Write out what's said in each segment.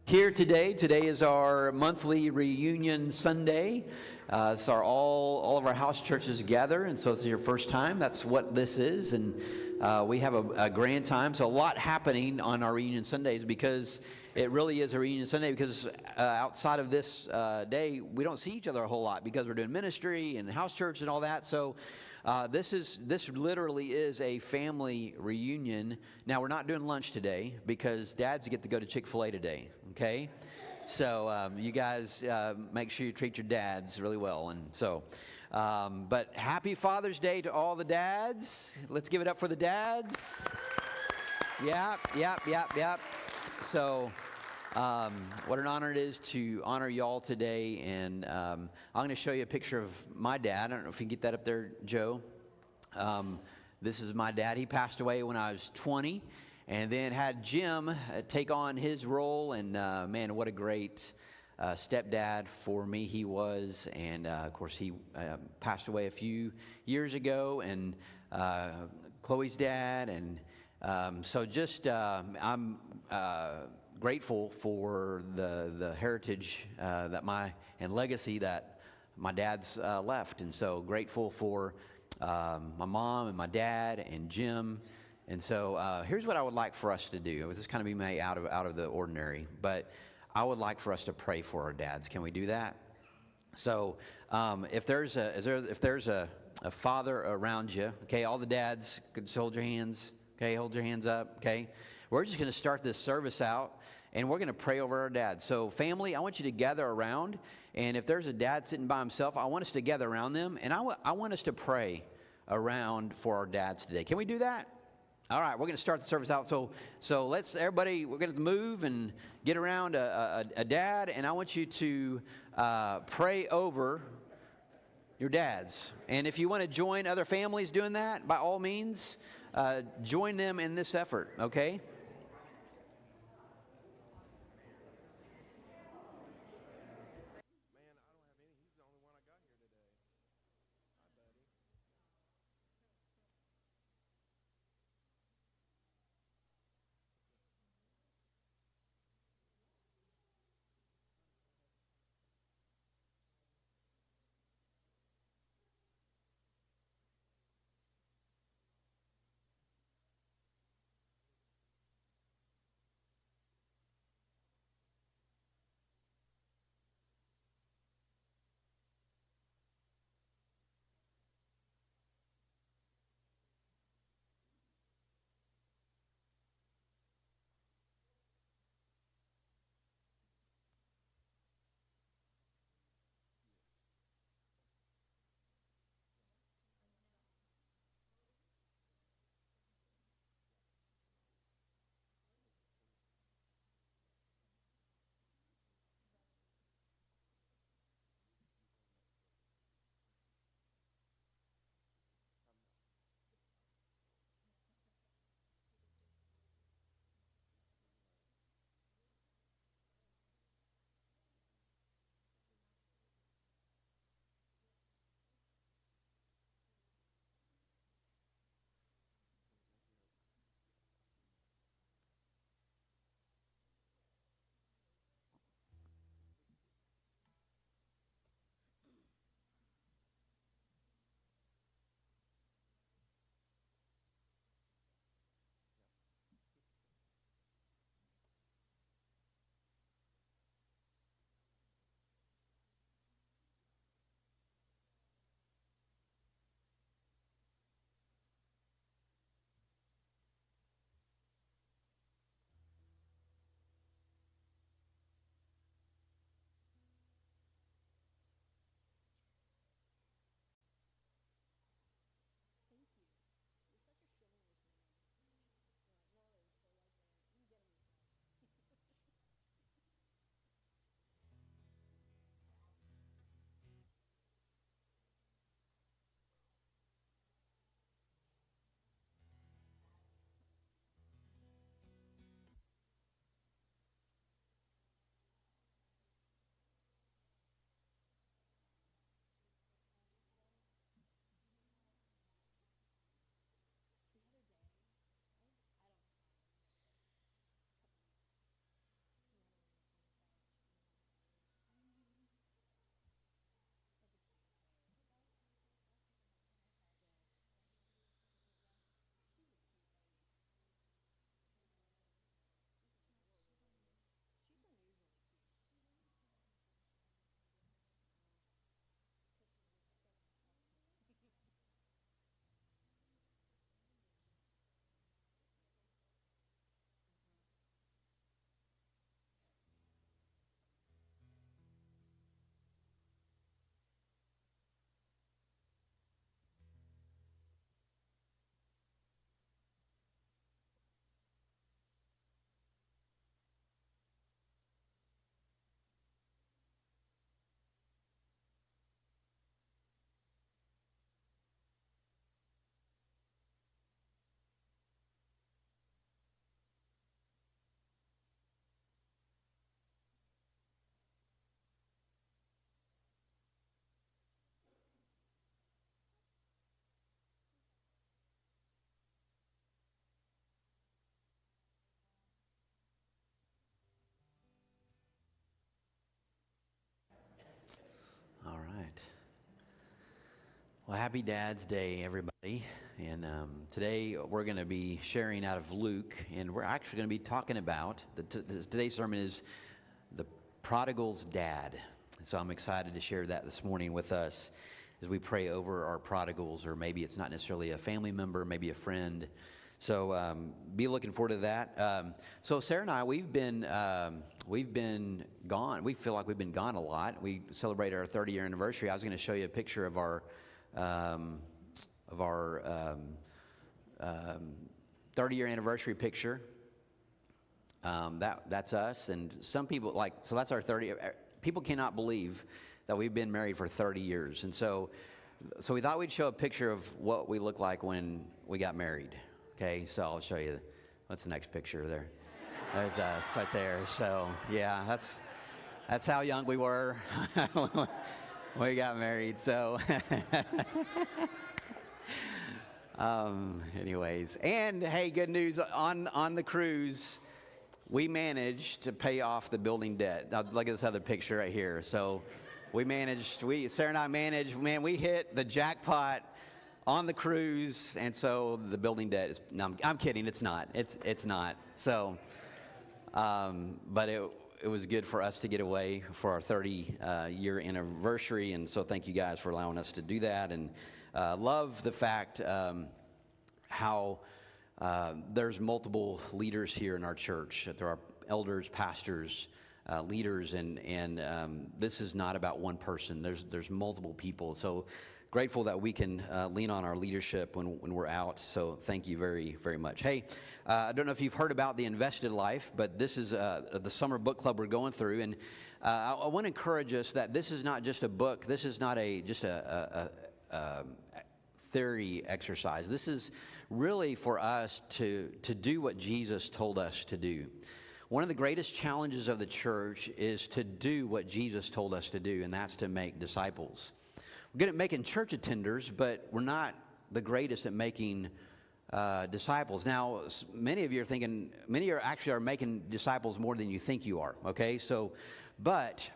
Here today. Today is our monthly reunion Sunday. It's all of our house churches gather, and so this is your first time. That's what this is, and we have a grand time. So a lot happening on our reunion Sundays because it really is a reunion Sunday. Because outside of this day, we don't see each other a whole lot because we're doing ministry and house church and all that. So this literally is a family reunion. Now we're not doing lunch today because dads get to go to Chick-fil-A today. Okay, so you guys make sure you treat your dads really well. And so, but happy Father's Day to all the dads. Let's give it up for the dads. Yep. So, what an honor it is to honor y'all today. And I'm going to show you a picture of my dad. I don't know if you can get that up there, Joe. This is my dad. He passed away when I was 20. And then had Jim take on his role, and man, what a great stepdad for me he was. And of course, he passed away a few years ago, and Chloe's dad. And so just I'm grateful for the heritage and legacy that my dad's left. And so grateful for my mom and my dad and Jim. And so here's what I would like for us to do. This is kind of be made out of the ordinary, but I would like for us to pray for our dads. Can we do that? So if there's a father around you, okay, all the dads, just hold your hands. Okay, hold your hands up. Okay, we're just going to start this service out, and we're going to pray over our dads. So family, I want you to gather around, and if there's a dad sitting by himself, I want us to gather around them, and I want us to pray around for our dads today. Can we do that? All right, we're going to start the service out. So let's, everybody, we're going to move and get around a dad, and I want you to pray over your dads. And if you want to join other families doing that, by all means, join them in this effort, okay? Well, happy Dad's Day, everybody. And today we're going to be sharing out of Luke, and we're actually going to be talking about, today's sermon is the prodigal's dad. So I'm excited to share that this morning with us as we pray over our prodigals, or maybe it's not necessarily a family member, maybe a friend. So be looking forward to that. So Sarah and I, we've been gone. We feel like we've been gone a lot. We celebrated our 30-year anniversary. I was going to show you a picture of our 30-year anniversary picture. That's us, and some people so that's our 30. People cannot believe that we've been married for 30 years, and so we thought we'd show a picture of what we looked like when we got married. Okay, so I'll show you. What's the next picture there? There's us right there. So yeah, that's how young we were. We got married, so anyways, and hey, good news, on the cruise, we managed to pay off the building debt. Now, look at this other picture right here. So Sarah and I managed, man, we hit the jackpot on the cruise, and so the building debt is, no, I'm kidding, it's not. It's not. So, but it was good for us to get away for our 30-year anniversary, and so thank you guys for allowing us to do that. And love the fact how there's multiple leaders here in our church. There are elders, pastors, leaders, and this is not about one person. There's multiple people. So grateful that we can lean on our leadership when we're out. So thank you very, very much. Hey, I don't know if you've heard about the Invested Life, but this is the summer book club we're going through. And I want to encourage us that this is not just a book. This is not just a theory exercise. This is really for us to do what Jesus told us to do. One of the greatest challenges of the church is to do what Jesus told us to do, and that's to make disciples. We're good at making church attenders, but we're not the greatest at making disciples. Now, many of you are thinking, many are actually making disciples more than you think you are, okay? So, but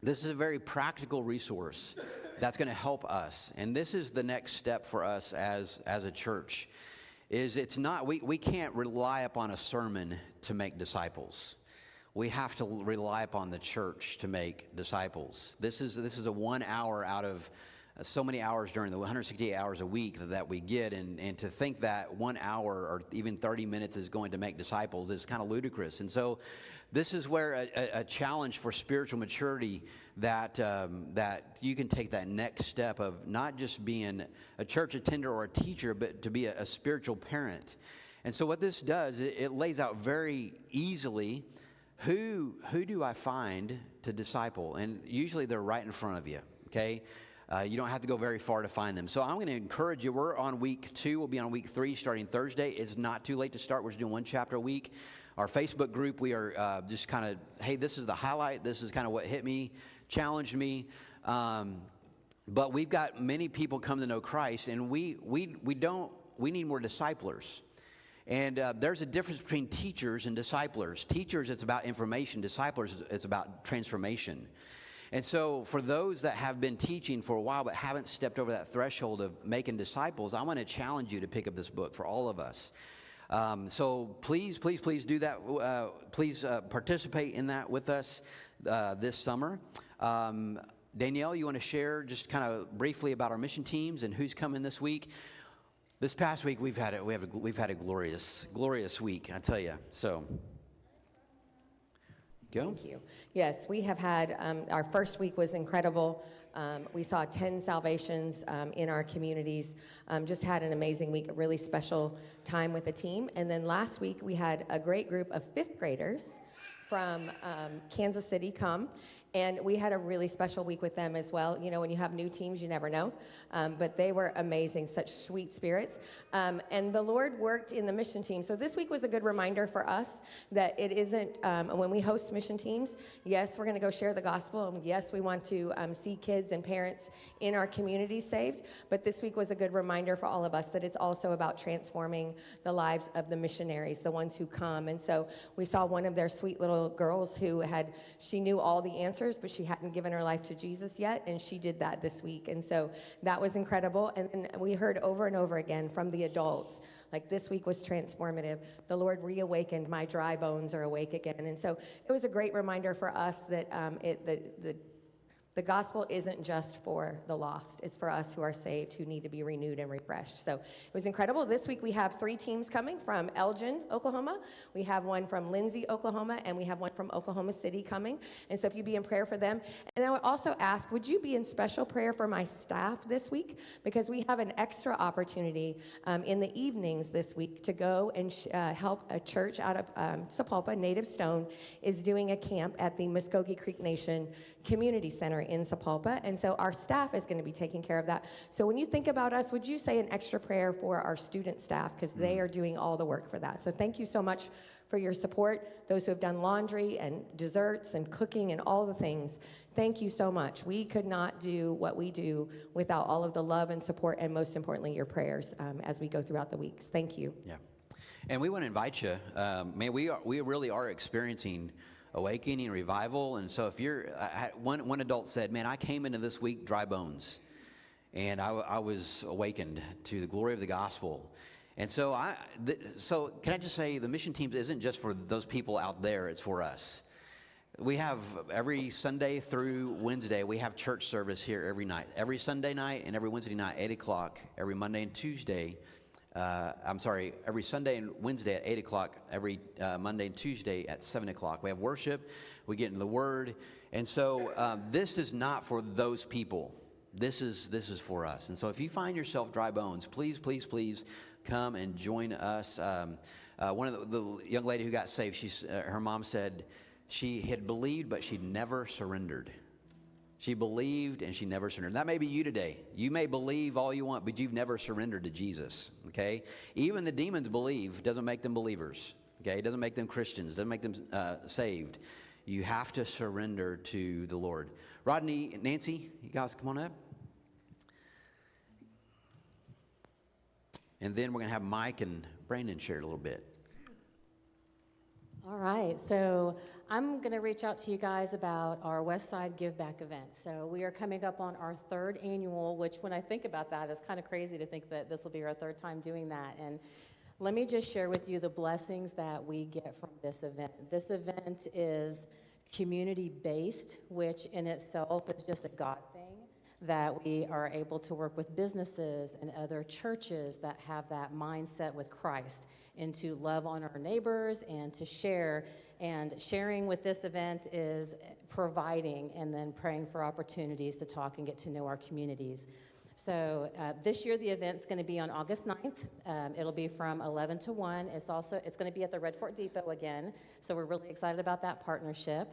this is a very practical resource that's going to help us. And this is the next step for us as a church, is it's not, we can't rely upon a sermon to make disciples. We have to rely upon the church to make disciples. This is a 1 hour out of so many hours during the 168 hours a week that we get, and to think that 1 hour or even 30 minutes is going to make disciples is kind of ludicrous. And so this is where a challenge for spiritual maturity, that you can take that next step of not just being a church attender or a teacher, but to be a spiritual parent. And so what this does, it lays out very easily who do I find to disciple? And usually they're right in front of you, okay? You don't have to go very far to find them. So I'm going to encourage you. We're on week 2. We'll be on week 3 starting Thursday. It's not too late to start. We're just doing 1 chapter a week. Our Facebook group, we are just kind of, hey, this is the highlight. This is kind of what hit me, challenged me. But we've got many people come to know Christ, and we need more disciplers. And there's a difference between teachers and disciplers. Teachers, it's about information. Disciplers, it's about transformation. And so for those that have been teaching for a while but haven't stepped over that threshold of making disciples, I want to challenge you to pick up this book for all of us. So please do that. Please participate in that with us this summer. Danielle, you want to share just kind of briefly about our mission teams and who's coming this week? This past week we've had a glorious week, I tell you. So, go. Thank you. Yes, we have had our first week was incredible. We saw 10 salvations in our communities. Just had an amazing week, a really special time with the team. And then last week we had a great group of 5th graders from Kansas City come. And we had a really special week with them as well. You know, when you have new teams, you never know. But they were amazing, such sweet spirits. And the Lord worked in the mission team. So this week was a good reminder for us that it isn't, when we host mission teams, yes, we're going to go share the gospel. And yes, we want to see kids and parents in our community saved. But this week was a good reminder for all of us that it's also about transforming the lives of the missionaries, the ones who come. And so we saw one of their sweet little girls who she knew all the answers answers, but she hadn't given her life to Jesus yet, and she did that this week. And so that was incredible. And we heard over and over again from the adults, like this week was transformative. The Lord reawakened, my dry bones are awake again. And so it was a great reminder for us that the gospel isn't just for the lost. It's for us who are saved, who need to be renewed and refreshed. So it was incredible. This week we have 3 teams coming from Elgin, Oklahoma. We have one from Lindsay, Oklahoma, and we have one from Oklahoma City coming. And so if you be in prayer for them. And I would also ask, would you be in special prayer for my staff this week? Because we have an extra opportunity in the evenings this week to go and help a church out of Sapulpa, Native Stone, is doing a camp at the Muskogee Creek Nation Community Center in Sapulpa, and so our staff is going to be taking care of that. So when you think about us, would you say an extra prayer for our student staff, because they are doing all the work for that. So thank you so much for your support, those who have done laundry and desserts and cooking and all the things. Thank you so much. We could not do what we do without all of the love and support, and most importantly, your prayers as we go throughout the weeks. Thank you. Yeah, and we want to invite you. Man, we really are experiencing awakening, revival. And so if you're, one adult said, man, I came into this week dry bones, and I was awakened to the glory of the gospel. And so so can I just say, the mission teams isn't just for those people out there, it's for us. We have every Sunday through Wednesday, we have church service here every night, every Sunday night and every Wednesday night, 8 o'clock, every Monday and Tuesday. Every Sunday and Wednesday at 8 o'clock, every Monday and Tuesday at 7 o'clock. We have worship, we get into the Word. And so this is not for those people. This is for us. And so if you find yourself dry bones, please, please, please come and join us. One of the young lady who got saved, her mom said she had believed, but she'd never surrendered. She believed and she never surrendered. That may be you today. You may believe all you want, but you've never surrendered to Jesus, okay? Even the demons believe. Doesn't make them believers, okay? It doesn't make them Christians. Doesn't make them saved. You have to surrender to the Lord. Rodney, Nancy, you guys come on up. And then we're going to have Mike and Brandon share a little bit. All right, so I'm going to reach out to you guys about our West Side Give Back event. So we are coming up on our 3rd annual, which when I think about that, it's kind of crazy to think that this will be our 3rd time doing that. And let me just share with you the blessings that we get from this event. This event is community-based, which in itself is just a God thing, that we are able to work with businesses and other churches that have that mindset with Christ, and to love on our neighbors and to share. And sharing with this event is providing and then praying for opportunities to talk and get to know our communities. So this year the event's going to be on August 9th. It'll be from 11 to 1. It's going to be at the Red Fort Depot again. So we're really excited about that partnership.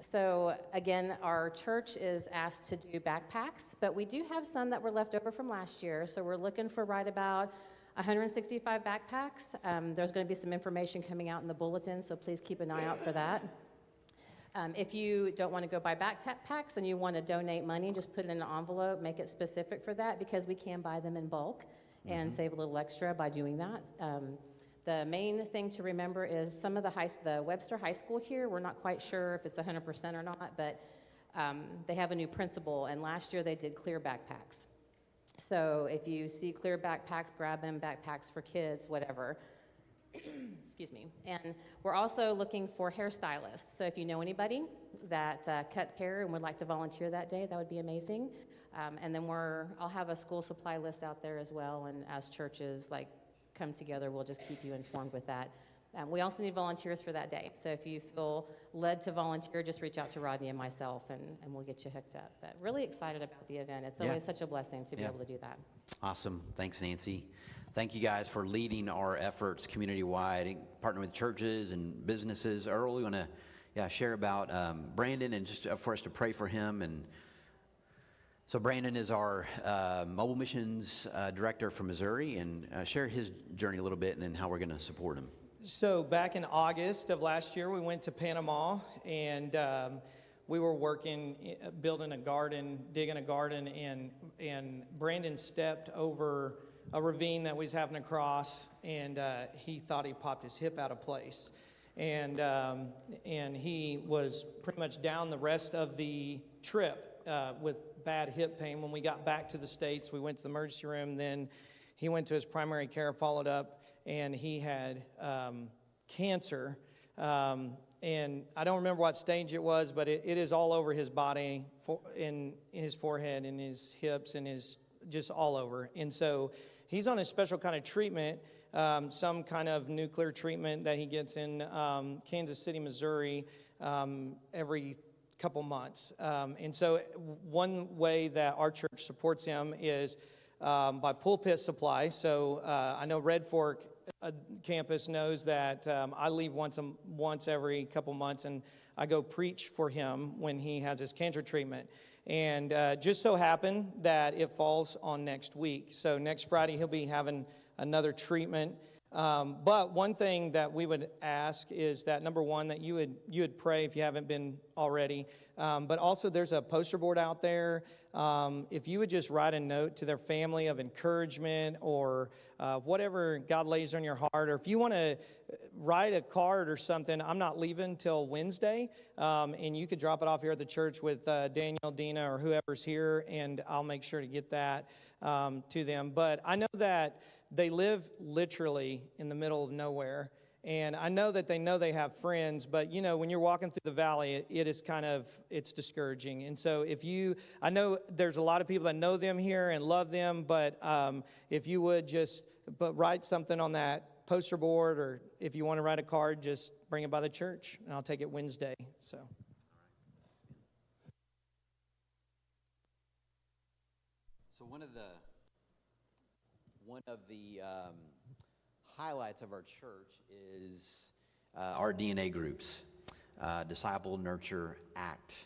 So again, our church is asked to do backpacks, but we do have some that were left over from last year. So we're looking for right about 165 backpacks. There's going to be some information coming out in the bulletin, so please keep an eye out for that. If you don't want to go buy backpacks and you want to donate money, just put it in an envelope, make it specific for that, because we can buy them in bulk and save a little extra by doing that. The main thing to remember is some of the Webster High School here, we're not quite sure if it's 100% or not, but they have a new principal, and last year they did clear backpacks. So if you see clear backpacks, grab them, backpacks for kids, whatever. Excuse me. And we're also looking for hairstylists. So if you know anybody that cuts hair and would like to volunteer that day, that would be amazing. And then I'll have a school supply list out there as well, and as churches come together, we'll just keep you informed with that. We also need volunteers for that day. So if you feel led to volunteer, just reach out to Rodney and myself, and we'll get you hooked up. But really excited about the event. It's always such a blessing to be able to do that. Awesome. Thanks, Nancy. Thank you guys for leading our efforts community-wide, partnering with churches and businesses. Earl, we want to share about Brandon, and just for us to pray for him. And so Brandon is our mobile missions director from Missouri, and share his journey a little bit and then how we're going to support him. So back in August of last year, we went to Panama, and we were building a garden, digging a garden, and Brandon stepped over a ravine that we was having to cross, and he thought he popped his hip out of place. and he was pretty much down the rest of the trip with bad hip pain. When we got back to the States, we went to the emergency room. Then he went to his primary care, followed up, and he had cancer. And I don't remember what stage it was, but it is all over his body, in his forehead, in his hips, and his just all over. And so he's on a special kind of treatment, some kind of nuclear treatment that he gets in Kansas City, Missouri, every couple months. And so one way that our church supports him is by pulpit supply. So I know Red Fork campus knows that I leave once every couple months, and I go preach for him when he has his cancer treatment. And just so happened that it falls on next week. So next Friday he'll be having another treatment. But one thing that we would ask is that, number one, that you would pray if you haven't been already. But also there's a poster board out there. If you would just write a note to their family of encouragement or whatever God lays on your heart, or if you want to write a card or something, I'm not leaving till Wednesday, and you could drop it off here at the church with Daniel, Dina, or whoever's here, and I'll make sure to get that to them. But I know that they live literally in the middle of nowhere. And I know that they have friends, but you know, when you're walking through the valley, it's discouraging. And so I know there's a lot of people that know them here and love them, but if you would but write something on that poster board, or if you want to write a card, just bring it by the church, and I'll take it Wednesday. So. So one of the highlights of our church is our DNA groups, Disciple, Nurture, Act.